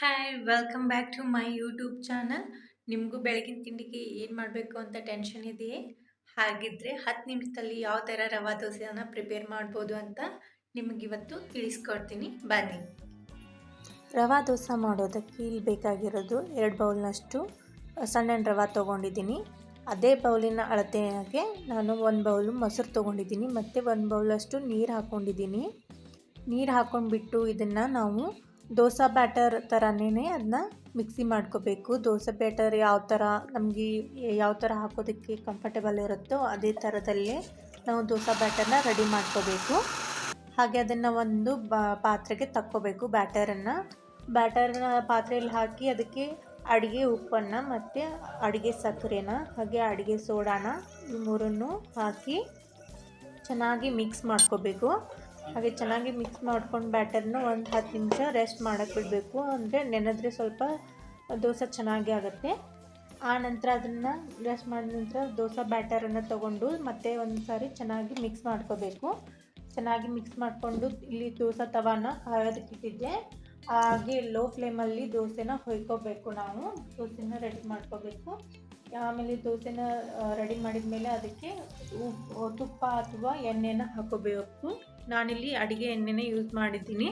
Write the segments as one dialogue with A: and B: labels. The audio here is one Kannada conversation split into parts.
A: Hi welcome back to my YouTube channel. ನಿಮಗೂ ಬೆಳಗಿನ ತಿಂಡಿಗೆ ಏನು ಮಾಡಬೇಕು ಅಂತ ಟೆನ್ಷನ್ ಇದೆಯೇ? ಹಾಗಿದ್ರೆ 10 ನಿಮಿಷದಲ್ಲಿ ಯಾವ ಥರ ರವಾ ದೋಸೆಯನ್ನು ಪ್ರಿಪೇರ್ ಮಾಡ್ಬೋದು ಅಂತ ನಿಮಗಿವತ್ತು ತಿಳಿಸ್ಕೊಡ್ತೀನಿ, ಬನ್ನಿ.
B: ರವಾ ದೋಸೆ ಮಾಡೋದಕ್ಕೆ ಇಲ್ಲಿ ಬೇಕಾಗಿರೋದು 2 ಬೌಲ್ನಷ್ಟು ಸಣ್ಣ ರವೆ ತೊಗೊಂಡಿದ್ದೀನಿ. ಅದೇ ಬೌಲಿನ ಅಳತೆಯಾಗೆ ನಾನು 1 ಬೌಲು ಮೊಸರು ತೊಗೊಂಡಿದ್ದೀನಿ ಮತ್ತು 1 ಬೌಲಷ್ಟು ನೀರು ಹಾಕ್ಕೊಂಡಿದ್ದೀನಿ. ನೀರು ಹಾಕ್ಕೊಂಡ್ಬಿಟ್ಟು ಇದನ್ನು ನಾವು ದೋಸೆ ಬ್ಯಾಟರ್ ಥರನೇ ಅದನ್ನ ಮಿಕ್ಸಿ ಮಾಡ್ಕೋಬೇಕು. ದೋಸೆ ಬ್ಯಾಟರ್ ಯಾವ ಥರ ಹಾಕೋದಕ್ಕೆ ಕಂಫರ್ಟೇಬಲ್ ಇರುತ್ತೋ ಅದೇ ಥರದಲ್ಲೇ ನಾವು ದೋಸೆ ಬ್ಯಾಟರ್ನ ರೆಡಿ ಮಾಡ್ಕೋಬೇಕು. ಹಾಗೆ ಅದನ್ನು ಒಂದು ಪಾತ್ರೆಗೆ ತಕ್ಕೋಬೇಕು. ಬ್ಯಾಟರ್ನ ಪಾತ್ರೆಯಲ್ಲಿ ಹಾಕಿ ಅದಕ್ಕೆ ಅಡುಗೆ ಉಪ್ಪನ್ನು ಮತ್ತು ಅಡುಗೆ ಸಕ್ಕರೆನ ಹಾಗೆ ಅಡುಗೆ ಸೋಡಾನ ಈ ಮೂರನ್ನು ಹಾಕಿ ಚೆನ್ನಾಗಿ ಮಿಕ್ಸ್ ಮಾಡ್ಕೋಬೇಕು. ಹಾಗೆ ಚೆನ್ನಾಗಿ ಮಿಕ್ಸ್ ಮಾಡ್ಕೊಂಡು ಬ್ಯಾಟರ್ನ ಒಂದು 10 ನಿಮಿಷ ರೆಸ್ಟ್ ಮಾಡೋಕ್ಕೆ ಬಿಡಬೇಕು. ಅಂದರೆ ನೆನೆದ್ರೆ ಸ್ವಲ್ಪ ದೋಸೆ ಚೆನ್ನಾಗಿ ಆಗುತ್ತೆ. ಆ ನಂತರ ಅದನ್ನು ರೆಸ್ಟ್ ಮಾಡಿದ ನಂತರ ದೋಸೆ ಬ್ಯಾಟರನ್ನು ತೊಗೊಂಡು ಮತ್ತೆ ಒಂದು ಸಾರಿ ಚೆನ್ನಾಗಿ ಮಿಕ್ಸ್ ಮಾಡ್ಕೋಬೇಕು. ಚೆನ್ನಾಗಿ ಮಿಕ್ಸ್ ಮಾಡಿಕೊಂಡು ಇಲ್ಲಿ ದೋಸೆ ತವಾನ ಕಾಯೋದಕ್ಕೆ ಇಟ್ಟಿದ್ದೆ. ಹಾಗೆ ಲೋ ಫ್ಲೇಮಲ್ಲಿ ದೋಸೆನ ಹೊಯ್ಕೋಬೇಕು. ನಾವು ದೋಸೆನ ರೆಡಿ ಮಾಡ್ಕೋಬೇಕು. ಆಮೇಲೆ ದೋಸೆನ ರೆಡಿ ಮಾಡಿದ ಮೇಲೆ ಅದಕ್ಕೆ ತುಪ್ಪ ಅಥವಾ ಎಣ್ಣೆನ ಹಾಕೋಬೇಕು. ನಾನಿಲ್ಲಿ ಅಡುಗೆ ಎಣ್ಣೆನೇ ಯೂಸ್ ಮಾಡಿದ್ದೀನಿ.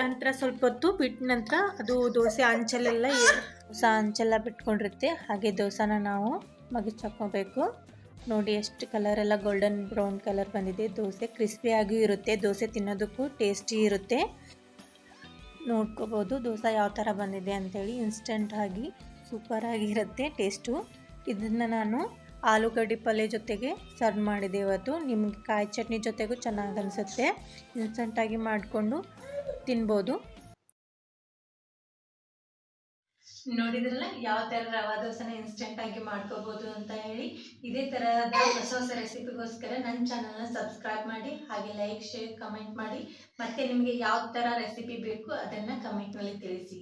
B: ನಂತರ ಸ್ವಲ್ಪ ಹೊತ್ತು ಬಿಟ್ಟ ನಂತರ ಅದು ದೋಸೆ ಅಂಚೆಲ್ಲ ಬಿಟ್ಕೊಂಡಿರುತ್ತೆ. ಹಾಗೆ ದೋಸೆನ ನಾವು ಮಗಚಾಕೋಬೇಕು. ನೋಡಿ ಎಷ್ಟು ಕಲರೆಲ್ಲ ಗೋಲ್ಡನ್ ಬ್ರೌನ್ ಕಲರ್ ಬಂದಿದೆ. ದೋಸೆ ಕ್ರಿಸ್ಪಿಯಾಗೂ ಇರುತ್ತೆ, ದೋಸೆ ತಿನ್ನೋದಕ್ಕೂ ಟೇಸ್ಟಿ ಇರುತ್ತೆ. ನೋಡ್ಕೋಬೋದು ದೋಸೆ ಯಾವ ಥರ ಬಂದಿದೆ ಅಂಥೇಳಿ. ಇನ್ಸ್ಟೆಂಟಾಗಿ ಸೂಪರಾಗಿರುತ್ತೆ ಟೇಸ್ಟು. ಇದನ್ನು ನಾನು ಆಲೂಗಡ್ಡೆ ಪಲ್ಯ ಜೊತೆಗೆ ಸರ್ವ್ ಮಾಡಿದೆ ಇವತ್ತು. ನಿಮಗೆ ಕಾಯಿ ಚಟ್ನಿ ಜೊತೆಗೂ ಚೆನ್ನಾಗಿ ಅನಿಸುತ್ತೆ. ಇನ್ಸ್ಟೆಂಟಾಗಿ ಮಾಡಿಕೊಂಡು ತಿನ್ಬೋದು.
A: ನೋಡಿದ್ರಲ್ಲ ಯಾವ ಥರ ರವಾ ದೋಸೆನ ಇನ್ಸ್ಟೆಂಟಾಗಿ ಮಾಡ್ಕೋಬೋದು ಅಂತ ಹೇಳಿ. ಇದೇ ಥರದ ಹೊಸ ಹೊಸ ರೆಸಿಪಿಗೋಸ್ಕರ ನನ್ನ ಚಾನಲ್ನ ಸಬ್ಸ್ಕ್ರೈಬ್ ಮಾಡಿ, ಹಾಗೆ ಲೈಕ್, ಶೇರ್, ಕಮೆಂಟ್ ಮಾಡಿ. ಮತ್ತು ನಿಮಗೆ ಯಾವ ಥರ ರೆಸಿಪಿ ಬೇಕು ಅದನ್ನು ಕಮೆಂಟ್ನಲ್ಲಿ ತಿಳಿಸಿ.